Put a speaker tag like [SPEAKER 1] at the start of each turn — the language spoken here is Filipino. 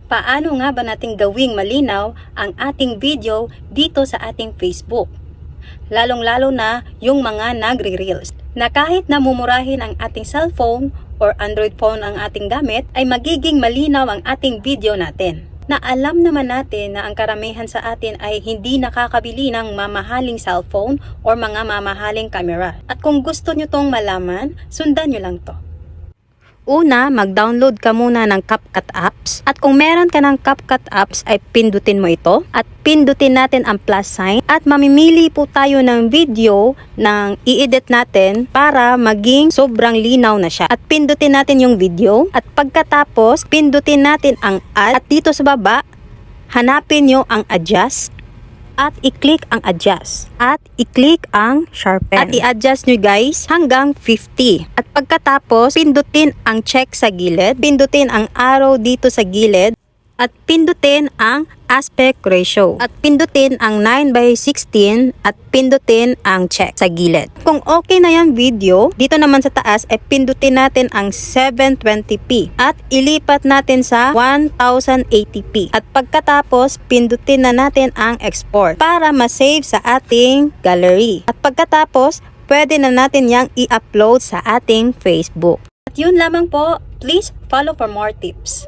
[SPEAKER 1] Paano nga ba natin gawing malinaw ang ating video dito sa ating Facebook? Lalong-lalo na yung mga nagre-reels, na kahit namumurahin ang ating cellphone or Android phone ang ating gamit, ay magiging malinaw ang ating video natin. Na alam naman natin na ang karamihan sa atin ay hindi nakakabili ng mamahaling cellphone or mga mamahaling camera. At kung gusto nyo tong malaman, sundan nyo lang to. Una, mag-download ka muna ng CapCut apps. At kung meron ka ng CapCut apps, ay pindutin mo ito. At pindutin natin ang plus sign. At mamimili po tayo ng video ng i-edit natin para maging sobrang linaw na siya. At pindutin natin yung video. At pagkatapos, pindutin natin ang add. At dito sa baba, hanapin nyo ang adjust. At i-click ang adjust. At i-click ang sharpen. At i-adjust nyo guys hanggang 50. At pagkatapos, pindutin ang check sa gilid. Pindutin ang arrow dito sa gilid. At pindutin ang aspect ratio. At pindutin ang 9:16 at pindutin ang check sa gilid. Kung okay na yung video, dito naman sa taas ay pindutin natin ang 720p at ilipat natin sa 1080p. At pagkatapos, pindutin na natin ang export para ma-save sa ating gallery. At pagkatapos, pwede na natin yang i-upload sa ating Facebook. At yun lamang po, please follow for more tips.